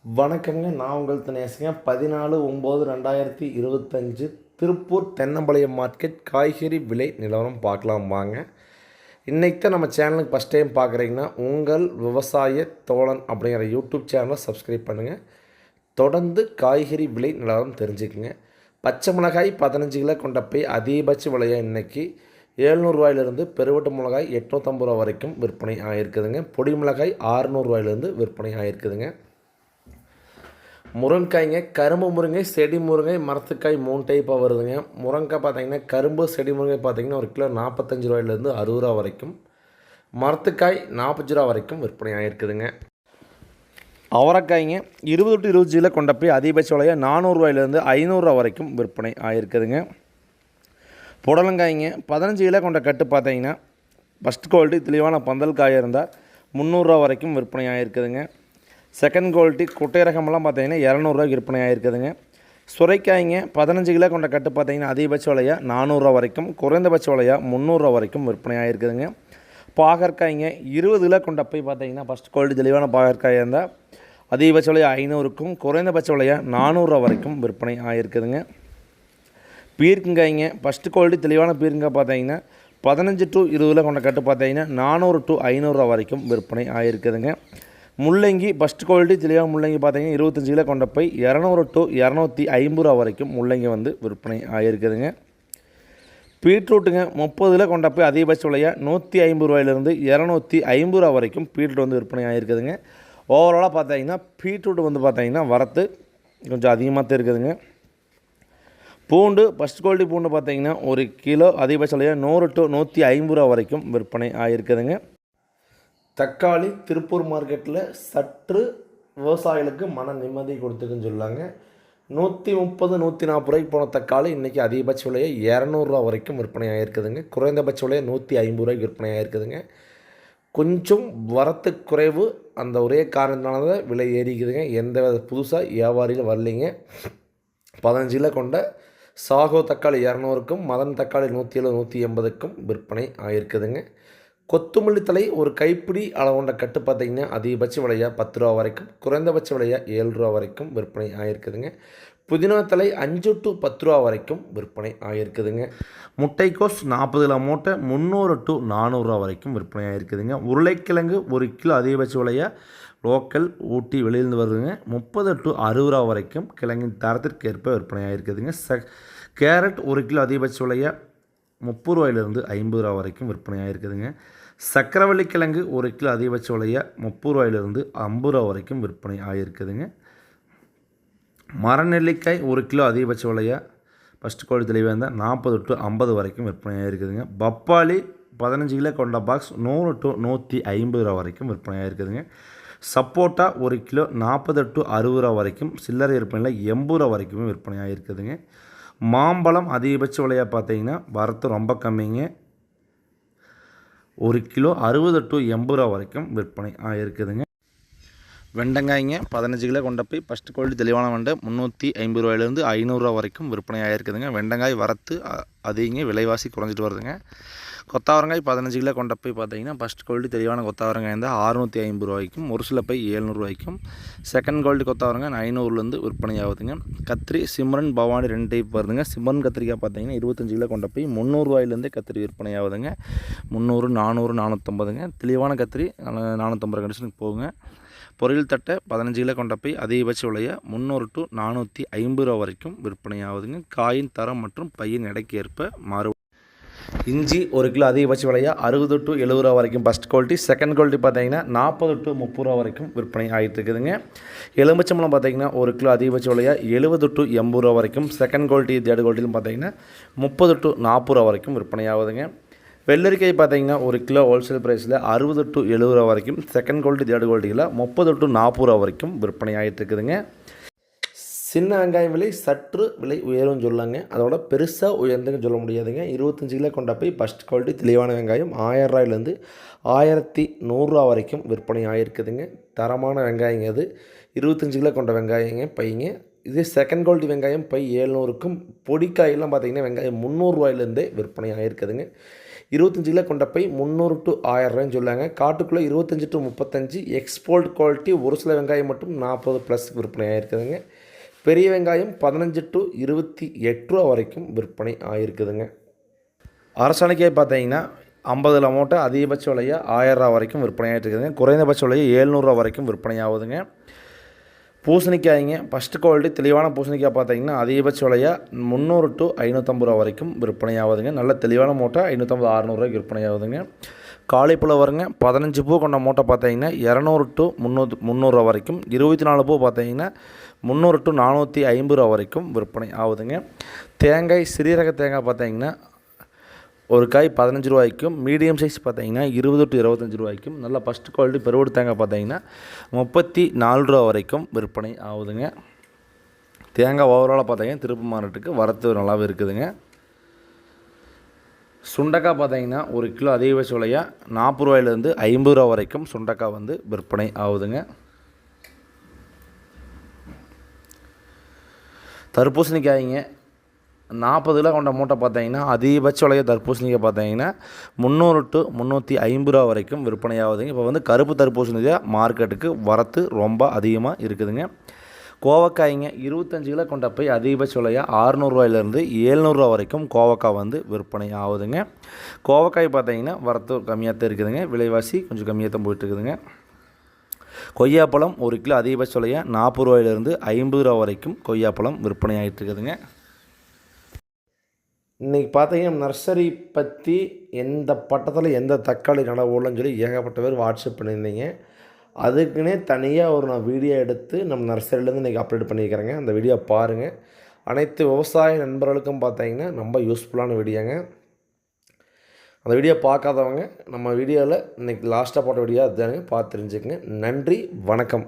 வணக்கங்க. நான் உங்கள் தினேஷுங்க. 14/9/2025 திருப்பூர் தென்னம்பாளையம் மார்க்கெட் காய்கறி விலை நிலவரம் பார்க்கலாம் வாங்க. இன்றைக்கி தான் நம்ம சேனலுக்கு ஃபஸ்ட் டைம் பார்க்குறீங்கன்னா உங்கள் விவசாய தோழன் அப்படிங்கிற யூடியூப் சேனலை சப்ஸ்கிரைப் பண்ணுங்கள். தொடர்ந்து காய்கறி விலை நிலவரம் தெரிஞ்சுக்குங்க. பச்சை மிளகாய் 15 கிலோ கொண்ட போய் அதிகபட்ச விலையாக இன்றைக்கி ரூ. 700 பெருவட்டு மிளகாய் ரூ. 850 வரைக்கும் விற்பனை ஆகிருக்குதுங்க. பொடி மிளகாய் ரூ. 600 விற்பனை ஆகிருக்குதுங்க. முருங்கைக்காய்ங்க, கரும்பு முருங்கை, செடி முருங்கை, மரத்துக்காய் 3 டைப்பாக வருதுங்க. முருங்கைக்காய் பார்த்திங்கன்னா கரும்பு செடி முருங்கை பார்த்திங்கன்னா ஒரு கிலோ ரூ. 45 60 வரைக்கும், மரத்துக்காய் ரூ. 40 வரைக்கும் விற்பனை ஆகிருக்குதுங்க. அவரைக்காய்ங்க 20 to 25 கிலோ கொண்ட போய் அதிகபட்ச விலையாக ரூ. 400 வரைக்கும் விற்பனை ஆகிருக்குதுங்க. புடலங்காய்ங்க 15 கிலோ கொண்ட கட்டு பார்த்திங்கன்னா ஃபஸ்ட் குவாலிட்டி தெளிவான பந்தல் காயாக இருந்தால் ரூ. 300 வரைக்கும் விற்பனை ஆகிருக்குதுங்க. செகண்ட் குவாலிட்டி குட்டை ரகமெல்லாம் பார்த்தீங்கன்னா ரூ. 200 விற்பனை ஆகிருக்குதுங்க. சுரைக்காய்ங்க 15 கிலோ கொண்ட கட்டு பார்த்தீங்கன்னா அதிகபட்ச விலையாக ரூ. 400 வரைக்கும், குறைந்தபட்ச விலையாக ரூ. 300 வரைக்கும் விற்பனை ஆகிருக்குதுங்க. பாகற்காய்ங்க 20 கிலோ கொண்ட போய் பார்த்தீங்கன்னா ஃபஸ்ட் குவாலிட்டி தெளிவான பாகற்காயாக இருந்தால் அதிகபட்ச விலையாக 500க்கும், குறைந்தபட்ச விலையாக 400 வரைக்கும் விற்பனை ஆகிருக்குதுங்க. பீர்க்கங்காய்ங்க ஃபஸ்ட்டு குவாலிட்டி தெளிவான பீர்க்கங்காய் பார்த்தீங்கன்னா 15 to 20 கிலோ கொண்ட கட்டு பார்த்தீங்கன்னா 400 to 500 வரைக்கும் விற்பனை ஆகிருக்குதுங்க. முள்ளங்கி ஃபஸ்ட் குவாலிட்டி தெளிவாக முள்ளங்கி பார்த்தீங்கன்னா 25 கிலோ கொண்ட போய் 200 to 250 வரைக்கும் முள்ளங்கி விற்பனை ஆகிருக்குதுங்க. பீட்ரூட்டுங்க 30 கிலோ கொண்ட போய் அதிகபட்ச விலையாக ரூ. 250 வரைக்கும் பீட்ரூட் விற்பனை ஆகிருக்குதுங்க. ஓவராலாக பார்த்தீங்கன்னா பீட்ரூட் பார்த்தீங்கன்னா வரத்து கொஞ்சம் அதிகமாக தான் இருக்குதுங்க. பூண்டு ஃபஸ்ட் குவாலிட்டி பூண்டு பார்த்தீங்கன்னா ஒரு கிலோ அதிகபட்ச விலையாக 100 to 150 வரைக்கும் விற்பனை ஆகிருக்குதுங்க. தக்காளி திருப்பூர் மார்க்கெட்டில் சற்று விவசாயிகளுக்கு மன நிம்மதி கொடுத்துக்குன்னு சொல்லாங்க. 130 140 போன தக்காளி இன்றைக்கி அதிகபட்ச விலையை ரூ. 200 வரைக்கும் விற்பனை ஆகிருக்குதுங்க. குறைந்தபட்ச விலையை ரூ. 150 விற்பனை ஆகிருக்குதுங்க. கொஞ்சம் வரத்து குறைவு, அந்த ஒரே காரணத்தினால தான் விலை ஏறிக்குதுங்க. எந்த புதுசாக வியாபாரியில் வரலைங்க. 15 கிலோ கொண்ட சாகோ தக்காளி 200க்கும், மதன் தக்காளி 170 180க்கும் விற்பனை ஆகிருக்குதுங்க. கொத்தமல்லி தழை ஒரு கைப்பிடி அளவுண்ட கட்டு பார்த்திங்கன்னா அதிகபட்ச விலையாக ரூ. 10 வரைக்கும், குறைந்தபட்ச விலையாக ரூ. 7 வரைக்கும் விற்பனை ஆகிருக்குதுங்க. புதினா தழை 5 to 10 வரைக்கும் விற்பனை ஆகிருக்குதுங்க. முட்டைக்கோஸ் 40 கிலோ மூட்டை 300 to 400 வரைக்கும் விற்பனை ஆகிருக்குதுங்க. உருளைக்கிழங்கு 1 கிலோ அதிகபட்ச விலையாக லோக்கல் ஊட்டி வெளியிருந்து வருதுங்க 30 to 60 வரைக்கும் கிழங்கின் தரத்திற்கு ஏற்ப விற்பனை ஆகிருக்குதுங்க. கேரட் 1 கிலோ அதிகபட்ச விலையாக ரூ. 30 வரைக்கும் விற்பனை ஆகிருக்குதுங்க. சக்கரவள்ளி கிழங்கு 1 கிலோ அதிகபட்ச விலையாக ரூ. 30 வரைக்கும் விற்பனை ஆகிருக்குதுங்க. மரநெல்லிக்காய் 1 கிலோ அதிகபட்ச விலையாக ஃபஸ்ட் குவாலிட்டி தெளிவாக இருந்தால் 40 to 50 வரைக்கும் விற்பனை ஆகிருக்குதுங்க. பப்பாளி 15 கிலோ கொண்ட பாக்ஸ் 100 to 150 வரைக்கும் விற்பனை ஆகிருக்குதுங்க. சப்போட்டா 1 கிலோ 40 to 60 வரைக்கும், சில்லறை விற்பனையில் 80 வரைக்குமே விற்பனை ஆகிருக்குதுங்க. மாம்பழம் அதிகபட்ச விலையாக பார்த்தீங்கன்னா வரத்து ரொம்ப கம்மிங்க. 1 கிலோ 60 to 80 வரைக்கும் விற்பனை ஆகிருக்குதுங்க. வெண்டைக்காய்ங்க 15 கிலோ கொண்ட போய் ஃபஸ்ட் குவாலிட்டி தெளிவான வெண்டை ரூ. 350 வரைக்கும் விற்பனை ஆகிருக்குதுங்க. வெண்டைக்காய் வரத்து அதிகங்க, விலைவாசி குறைஞ்சிட்டு வருதுங்க. கொத்தாவரங்காய் 15 கிலோ கொண்ட போய் பார்த்தீங்கன்னா ஃபஸ்ட் குவாலிட்டி தெளிவான கொத்தாவரங்காய் இருந்தால் ரூ. 650 ஒரு சில போய் ரூ. 700. செகண்ட் குவாலிட்டி கொத்தாவரங்காய் 500 விற்பனை ஆகுதுங்க. கத்திரி சிம்ரன் பவானி 2 டைப் வருதுங்க. சிம்ரன் கத்திரிக்காய் பார்த்தீங்கன்னா 25 கிலோ கொண்ட போய் ரூ. 300 கத்திரி விற்பனை ஆகுதுங்க. 300 400 450. தெளிவான கத்திரி 450 கண்டிஷனுக்கு போகுங்க. பொரியல் தட்டை 15 கிலோ கொண்ட போய் அதிகபட்ச விலையாக 300 to 450 வரைக்கும் விற்பனை ஆகுதுங்க. காயின் தரம் மற்றும் பையின் எடைக்கு ஏற்ப மாறு. இஞ்சி 1 கிலோ அதிகபட்ச விலையாக 60 to 70 வரைக்கும் ஃபஸ்ட் குவாலிட்டி, செகண்ட் குவாலிட்டி பார்த்தீங்கன்னா 40 to 30 வரைக்கும் விற்பனை ஆகிட்டு இருக்குதுங்க. எலுமிச்சம்பழம் பார்த்தீங்கன்னா 1 கிலோ அதிகபட்ச விலையாக 70 to 80 வரைக்கும், செகண்ட் குவாலிட்டி தேர்ட் குவாலிட்டிலும் பார்த்தீங்கன்னா 30 to 40 வரைக்கும் விற்பனை ஆகுதுங்க. வெள்ளரிக்காய் பார்த்தீங்கன்னா 1 கிலோ ஹோல்சேல் ப்ரைஸில் 60 to 70 வரைக்கும், செகண்ட் குவாலிட்டி தேர்ட் குவாலிட்டியில் 30 to 40 வரைக்கும் விற்பனை ஆகிட்டு இருக்குதுங்க. சின்ன வெங்காயம் விலை சற்று விலை உயரும்னு சொல்லாங்க, அதோட பெருசாக உயர்ந்துன்னு சொல்ல முடியாதுங்க. 25 கிலோ கொண்ட போய் ஃபஸ்ட் குவாலிட்டி தெளிவான வெங்காயம் ரூ. 1100 வரைக்கும் விற்பனை ஆகிருக்குதுங்க. தரமான வெங்காயங்க அது. 25 கிலோ கொண்ட வெங்காயங்க பையங்க. இதே செகண்ட் குவாலிட்டி வெங்காயம் பை 700க்கும், பொடிக்காயெல்லாம் பார்த்திங்கன்னா வெங்காயம் ரூ. 300 விற்பனை ஆகிருக்குதுங்க. 25 கிலோ கொண்ட பை 300 to 1000 சொல்லாங்க. காட்டுக்குள்ளே 25 to 35 எக்ஸ்போர்ட் குவாலிட்டி. ஒரு சில வெங்காயம் மட்டும் 40+ விற்பனை ஆகிருக்குதுங்க. பெரிய வெங்காயம் 15 to 28 ரூபா வரைக்கும் விற்பனை ஆகிருக்குதுங்க. அரசாணிக்காய் பார்த்தீங்கன்னா 50 மூட்டை அதிகபட்ச விலையை 1000 ரூபா வரைக்கும் விற்பனை ஆகிட்டு இருக்குதுங்க. குறைந்தபட்ச விலையை 700 ரூபா வரைக்கும் விற்பனை ஆகுதுங்க. பூசணிக்காய்ங்க ஃபஸ்ட்டு குவாலிட்டி தெளிவான பூசணிக்காய் பார்த்தீங்கன்னா அதிகபட்ச விலையாக 300 to 550 ரூபா வரைக்கும் விற்பனை ஆகுதுங்க. நல்ல தெளிவான மூட்டை 550 600 ரூபாய்க்கு விற்பனை ஆகுதுங்க. காலிஃப்ளவர் வருங்க 15 பூ கொண்ட மூட்டை பார்த்தீங்கன்னா 200 to 300 ரூபா வரைக்கும். 24 பூ பார்த்தீங்கன்னா 300 to 450 ரூபா வரைக்கும் விற்பனை ஆகுதுங்க. தேங்காய் சிறிய ரக தேங்காய் பார்த்தீங்கன்னா ஒரு காய் 15 ரூபாய்க்கும், மீடியம் சைஸ் பார்த்தீங்கன்னா 20 to 25 ரூபாய்க்கும், நல்ல ஃபஸ்ட் குவாலிட்டி பெருவடு தேங்காய் பார்த்தீங்கன்னா 34 ரூபா வரைக்கும் விற்பனை ஆகுதுங்க. தேங்காய் ஓவராலாக பார்த்தீங்கன்னா திருப்பு மார்க்கெட்டுக்கு வரத்து நல்லாவே இருக்குதுங்க. சுண்டக்காய் பார்த்தீங்கன்னா ஒரு கிலோ அதிகபட்ச விலையாக 40 ரூபாயிலேருந்து 50 ரூபா வரைக்கும் சுண்டக்காய் வந்து விற்பனை ஆகுதுங்க. தர்பூசணிக்காய்ங்க 40 கிலோ கொண்ட மூட்டை பார்த்தீங்கன்னா அதிகபட்ச விலையை தர்பூசணிக்காய் பார்த்தீங்கன்னா 300 to 350 ரூபா வரைக்கும் விற்பனை ஆகுதுங்க. இப்போ வந்து கருப்பு தர்பூசணிக்காய் மார்க்கெட்டுக்கு வரத்து ரொம்ப அதிகமாக இருக்குதுங்க. கோவக்காய்ங்க 25 கிலோ கொண்ட போய் அதிகபட்ச விலையாக 600 ரூபாயிலேருந்து 700 ரூபா வரைக்கும் கோவக்காய் வந்து விற்பனை ஆகுதுங்க. கோவக்காய் பார்த்தீங்கன்னா வரத்து கம்மியாக தான் இருக்குதுங்க. விலைவாசி கொஞ்சம் கம்மியாக தான் போயிட்டு இருக்குதுங்க. கொய்யாப்பழம் ஒரு கிலோ அதிகபட்ச விலையாக 40 ரூபாயிலேருந்து 50 ரூபா வரைக்கும் கொய்யாப்பழம் விற்பனை ஆகிட்டு இருக்குதுங்க. இன்றைக்கி பார்த்தீங்கன்னா நர்சரி பற்றி எந்த பட்டத்தில் எந்த தக்காளி நட ஓடலன்னு சொல்லி ஏகப்பட்ட பேர் வாட்ஸ்அப் பண்ணியிருந்தீங்க. அதுக்குன்னே தனியாக நான் வீடியோ எடுத்து நம்ம நர்சரியிலேருந்து இன்றைக்கி அப்லோட் பண்ணியிருக்கிறேங்க. அந்த வீடியோ பாருங்கள். அனைத்து விவசாய நண்பர்களுக்கும் பார்த்தீங்கன்னா ரொம்ப யூஸ்ஃபுல்லான வீடியோங்க. அந்த வீடியோ பார்க்காதவங்க நம்ம வீடியோவில் இன்றைக்கி லாஸ்ட்டாக போட்ட வீடியோ அதுதானுங்க, பார்த்து தெரிஞ்சுக்கங்க. நன்றி, வணக்கம்.